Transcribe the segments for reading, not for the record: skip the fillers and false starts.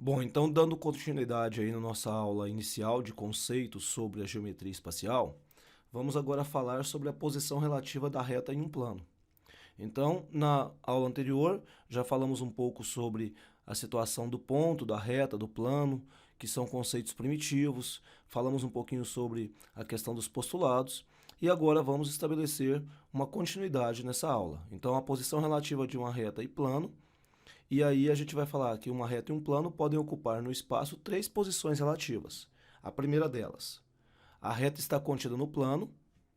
Bom, então dando continuidade aí na nossa aula inicial de conceitos sobre a geometria espacial, vamos agora falar sobre a posição relativa da reta em um plano. Então, na aula anterior, já falamos um pouco sobre a situação do ponto, da reta, do plano, que são conceitos primitivos, falamos um pouquinho sobre a questão dos postulados, e agora vamos estabelecer uma continuidade nessa aula. Então, a posição relativa de uma reta e plano. E aí a gente vai falar que uma reta e um plano podem ocupar no espaço três posições relativas. A primeira delas, a reta está contida no plano.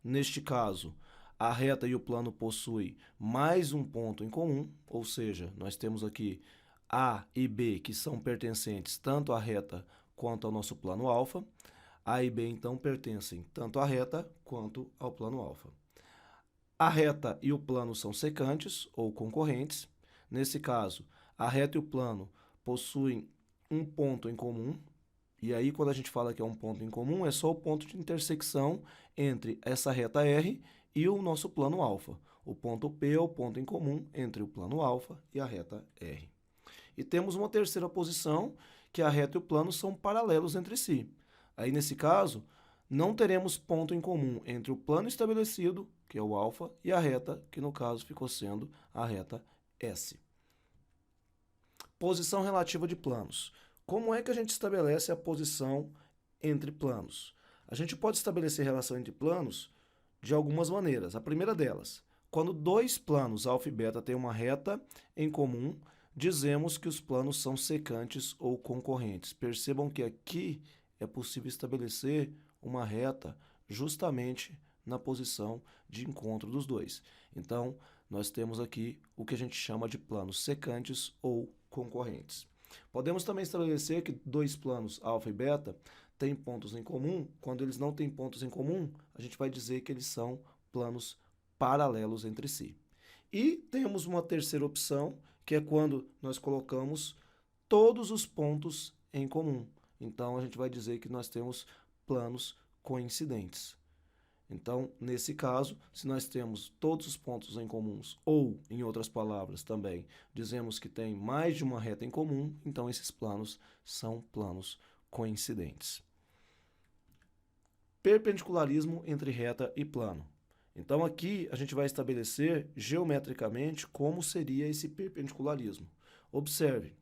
Neste caso, a reta e o plano possuem mais um ponto em comum, ou seja, nós temos aqui A e B que são pertencentes tanto à reta quanto ao nosso plano alfa. A e B então pertencem tanto à reta quanto ao plano alfa. A reta e o plano são secantes ou concorrentes. Nesse caso, a reta e o plano possuem um ponto em comum. E aí, quando a gente fala que é um ponto em comum, é só o ponto de intersecção entre essa reta R e o nosso plano alfa. O ponto P é o ponto em comum entre o plano alfa e a reta R. E temos uma terceira posição, que a reta e o plano são paralelos entre si. Aí, nesse caso, não teremos ponto em comum entre o plano estabelecido, que é o alfa, e a reta, que no caso ficou sendo a reta S. Posição relativa de planos. Como é que a gente estabelece a posição entre planos? A gente pode estabelecer relação entre planos de algumas maneiras. A primeira delas, quando dois planos alfa e beta têm uma reta em comum, dizemos que os planos são secantes ou concorrentes. Percebam que aqui é possível estabelecer uma reta justamente na posição de encontro dos dois. Então, nós temos aqui o que a gente chama de planos secantes ou concorrentes. Podemos também estabelecer que dois planos alfa e beta têm pontos em comum. Quando eles não têm pontos em comum, a gente vai dizer que eles são planos paralelos entre si. E temos uma terceira opção, que é quando nós colocamos todos os pontos em comum. Então, a gente vai dizer que nós temos planos coincidentes. Então, nesse caso, se nós temos todos os pontos em comuns, ou, em outras palavras também, dizemos que tem mais de uma reta em comum, então esses planos são planos coincidentes. Perpendicularismo entre reta e plano. Então, aqui a gente vai estabelecer geometricamente como seria esse perpendicularismo. Observe,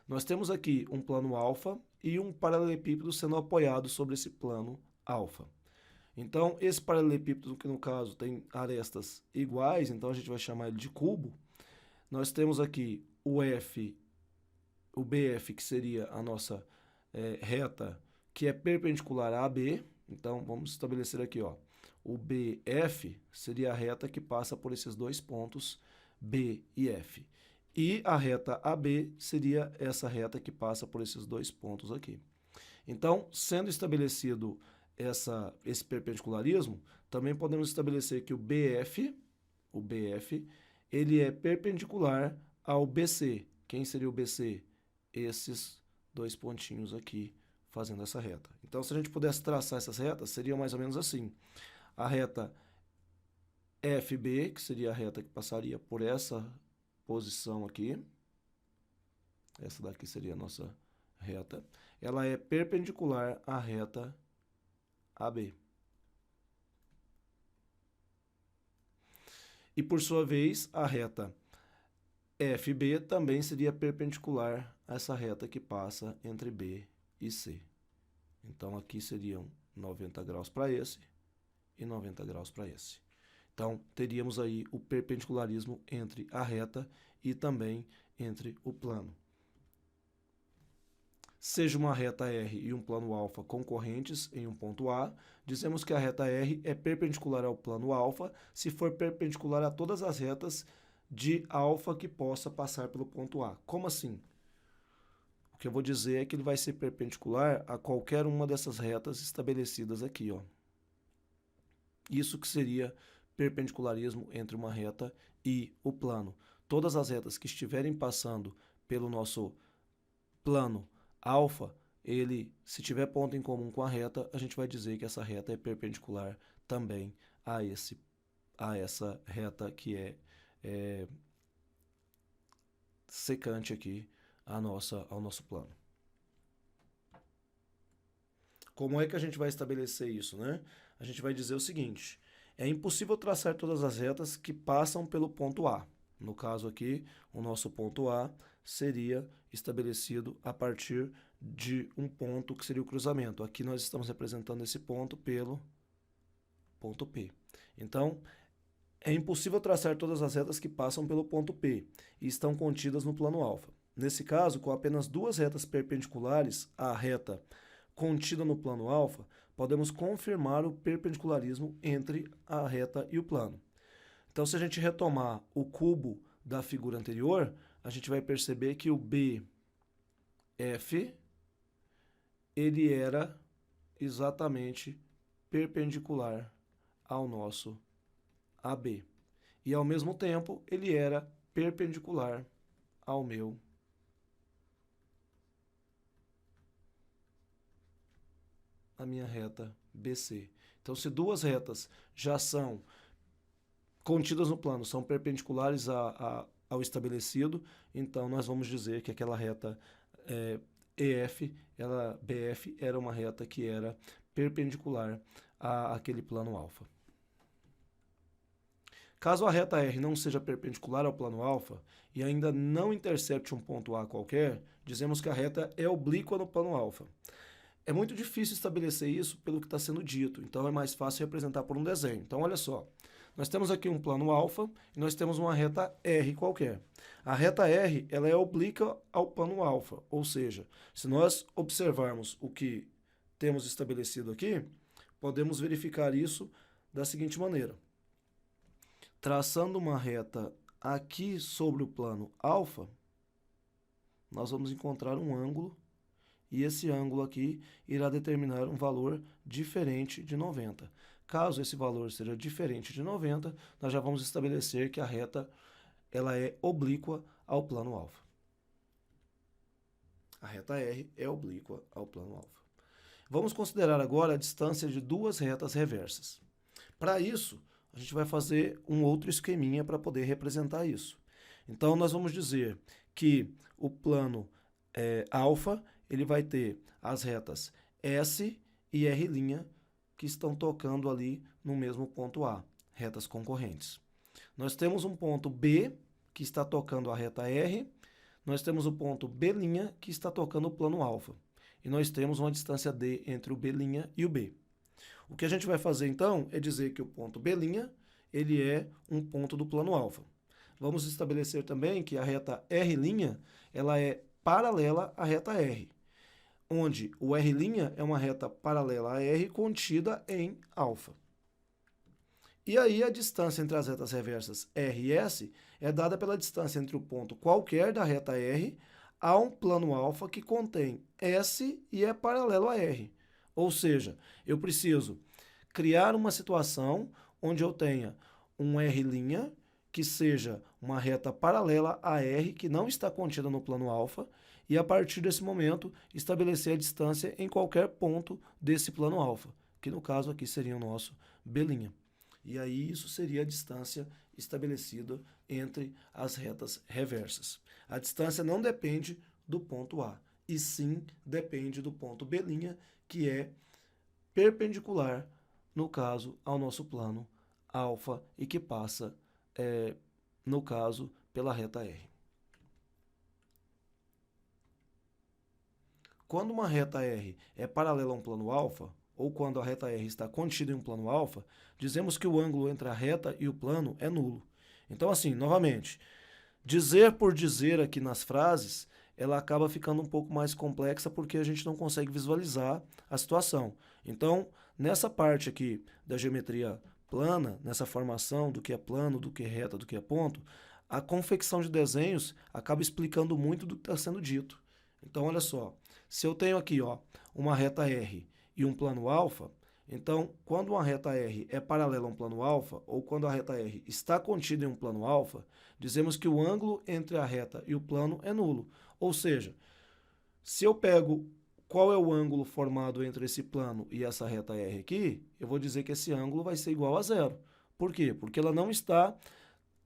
nós temos aqui um plano alfa e um paralelepípedo sendo apoiado sobre esse plano alfa. Então, esse paralelepípedo, que no caso tem arestas iguais, então a gente vai chamar ele de cubo. Nós temos aqui o F, o BF, que seria a nossa reta, que é perpendicular a AB. Então, vamos estabelecer aqui, ó, o BF seria a reta que passa por esses dois pontos B e F. E a reta AB seria essa reta que passa por esses dois pontos aqui. Então, sendo estabelecido esse perpendicularismo, também podemos estabelecer que o BF, ele é perpendicular ao BC. Quem seria o BC? Esses dois pontinhos aqui fazendo essa reta. Então, se a gente pudesse traçar essas retas, seria mais ou menos assim. A reta FB, que seria a reta que passaria por essa posição aqui. Essa daqui seria a nossa reta. Ela é perpendicular à reta AB. E, por sua vez, a reta FB também seria perpendicular a essa reta que passa entre B e C. Então, aqui seriam 90 graus para esse e 90 graus para esse. Então, teríamos aí o perpendicularismo entre a reta e também entre o plano. Seja uma reta R e um plano alfa concorrentes em um ponto A, dizemos que a reta R é perpendicular ao plano alfa se for perpendicular a todas as retas de alfa que possa passar pelo ponto A. Como assim? O que eu vou dizer é que ele vai ser perpendicular a qualquer uma dessas retas estabelecidas aqui, ó. Isso que seria perpendicularismo entre uma reta e o plano. Todas as retas que estiverem passando pelo nosso plano alfa, ele, se tiver ponto em comum com a reta, a gente vai dizer que essa reta é perpendicular também a essa reta que é secante aqui ao nosso plano. Como é que a gente vai estabelecer isso, né? A gente vai dizer o seguinte: é impossível traçar todas as retas que passam pelo ponto A. No caso aqui, o nosso ponto A seria estabelecido a partir de um ponto que seria o cruzamento. Aqui nós estamos representando esse ponto pelo ponto P. Então, é impossível traçar todas as retas que passam pelo ponto P e estão contidas no plano alfa. Nesse caso, com apenas duas retas perpendiculares à reta contida no plano alfa, podemos confirmar o perpendicularismo entre a reta e o plano. Então, se a gente retomar o cubo da figura anterior, a gente vai perceber que o BF ele era exatamente perpendicular ao nosso AB. E, ao mesmo tempo, ele era perpendicular ao a minha reta BC. Então, se duas retas já são contidas no plano, são perpendiculares ao estabelecido, então nós vamos dizer que aquela reta BF, era uma reta que era perpendicular àquele plano alfa. Caso a reta R não seja perpendicular ao plano alfa e ainda não intercepte um ponto A qualquer, dizemos que a reta é oblíqua no plano alfa. É muito difícil estabelecer isso pelo que está sendo dito, então é mais fácil representar por um desenho. Então, olha só, nós temos aqui um plano alfa e nós temos uma reta R qualquer. A reta R ela é oblíqua ao plano alfa, ou seja, se nós observarmos o que temos estabelecido aqui, podemos verificar isso da seguinte maneira. Traçando uma reta aqui sobre o plano alfa, nós vamos encontrar um ângulo e esse ângulo aqui irá determinar um valor diferente de 90. Caso esse valor seja diferente de 90, nós já vamos estabelecer que a reta ela é oblíqua ao plano alfa. A reta R é oblíqua ao plano alfa. Vamos considerar agora a distância de duas retas reversas. Para isso, a gente vai fazer um outro esqueminha para poder representar isso. Então, nós vamos dizer que o plano alfa ele vai ter as retas S e R' que estão tocando ali no mesmo ponto A, retas concorrentes. Nós temos um ponto B que está tocando a reta R, nós temos o ponto B' que está tocando o plano alfa. E nós temos uma distância D entre o B' e o B. O que a gente vai fazer então é dizer que o ponto B' ele é um ponto do plano alfa. Vamos estabelecer também que a reta R' ela é paralela à reta R, onde o R' é uma reta paralela a R contida em alfa. E aí a distância entre as retas reversas R e S é dada pela distância entre o ponto qualquer da reta R a um plano alfa que contém S e é paralelo a R. Ou seja, eu preciso criar uma situação onde eu tenha um R' que seja uma reta paralela a R que não está contida no plano alfa e, a partir desse momento, estabelecer a distância em qualquer ponto desse plano alfa, que no caso aqui seria o nosso B'. E aí isso seria a distância estabelecida entre as retas reversas. A distância não depende do ponto A, e sim depende do ponto B', que é perpendicular, no caso, ao nosso plano alfa e que passa, no caso, pela reta R. Quando uma reta R é paralela a um plano alfa, ou quando a reta R está contida em um plano alfa, dizemos que o ângulo entre a reta e o plano é nulo. Então, assim, novamente, dizer por dizer aqui nas frases, ela acaba ficando um pouco mais complexa porque a gente não consegue visualizar a situação. Então, nessa parte aqui da geometria plana, nessa formação do que é plano, do que é reta, do que é ponto, a confecção de desenhos acaba explicando muito do que está sendo dito. Então, olha só, se eu tenho aqui uma reta R e um plano alfa, então, quando uma reta R é paralela a um plano alfa, ou quando a reta R está contida em um plano alfa, dizemos que o ângulo entre a reta e o plano é nulo. Ou seja, se eu pego qual é o ângulo formado entre esse plano e essa reta R aqui, eu vou dizer que esse ângulo vai ser igual a zero. Por quê? Porque ela não está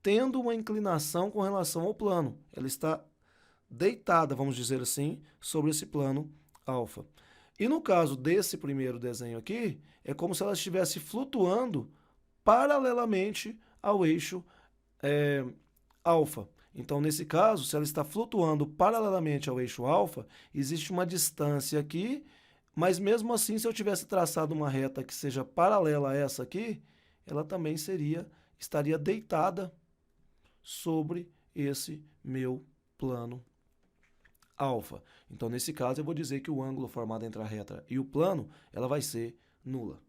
tendo uma inclinação com relação ao plano. Ela está deitada, vamos dizer assim, sobre esse plano alfa. E no caso desse primeiro desenho aqui, é como se ela estivesse flutuando paralelamente ao eixo alfa. Então, nesse caso, se ela está flutuando paralelamente ao eixo alfa, existe uma distância aqui, mas mesmo assim, se eu tivesse traçado uma reta que seja paralela a essa aqui, ela também estaria deitada sobre esse meu plano alfa. Então, nesse caso, eu vou dizer que o ângulo formado entre a reta e o plano, ela vai ser nula.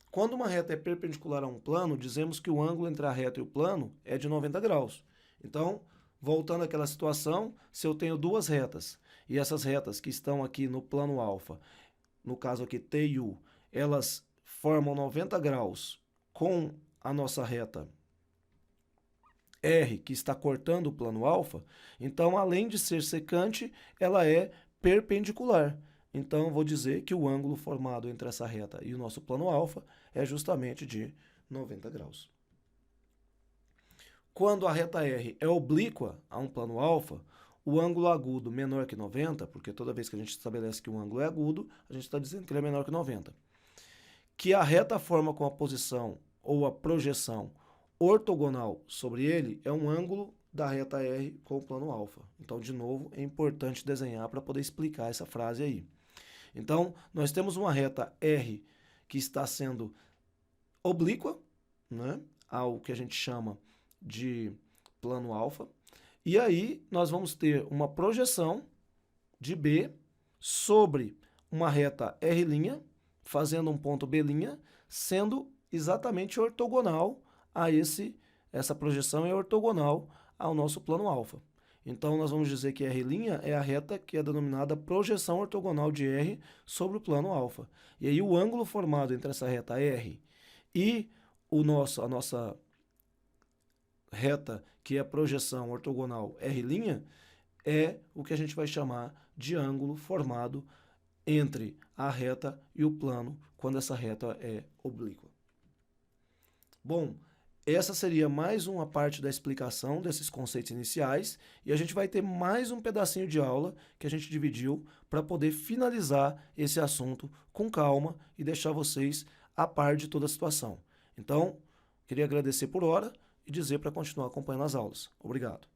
Quando uma reta é perpendicular a um plano, dizemos que o ângulo entre a reta e o plano é de 90 graus. Então, voltando àquela situação, se eu tenho duas retas, e essas retas que estão aqui no plano alfa, no caso aqui T e U, elas formam 90 graus com a nossa reta R, que está cortando o plano alfa, então, além de ser secante, ela é perpendicular. Então, vou dizer que o ângulo formado entre essa reta e o nosso plano alfa é justamente de 90 graus. Quando a reta R é oblíqua a um plano alfa, o ângulo agudo menor que 90, porque toda vez que a gente estabelece que um ângulo é agudo, a gente está dizendo que ele é menor que 90, que a reta forma com a posição ou a projeção ortogonal sobre ele é um ângulo da reta R com o plano alfa. Então, de novo, é importante desenhar para poder explicar essa frase aí. Então, nós temos uma reta R que está sendo oblíqua, né, ao que a gente chama de plano alfa. E aí, nós vamos ter uma projeção de B sobre uma reta R', fazendo um ponto B', sendo exatamente ortogonal a essa projeção é ortogonal ao nosso plano alfa. Então, nós vamos dizer que R' é a reta que é denominada projeção ortogonal de R sobre o plano alfa. E aí, o ângulo formado entre essa reta R e a nossa reta, que é a projeção ortogonal R', é o que a gente vai chamar de ângulo formado entre a reta e o plano, quando essa reta é oblíqua. Bom, essa seria mais uma parte da explicação desses conceitos iniciais e a gente vai ter mais um pedacinho de aula que a gente dividiu para poder finalizar esse assunto com calma e deixar vocês a par de toda a situação. Então, queria agradecer por hora e dizer para continuar acompanhando as aulas. Obrigado.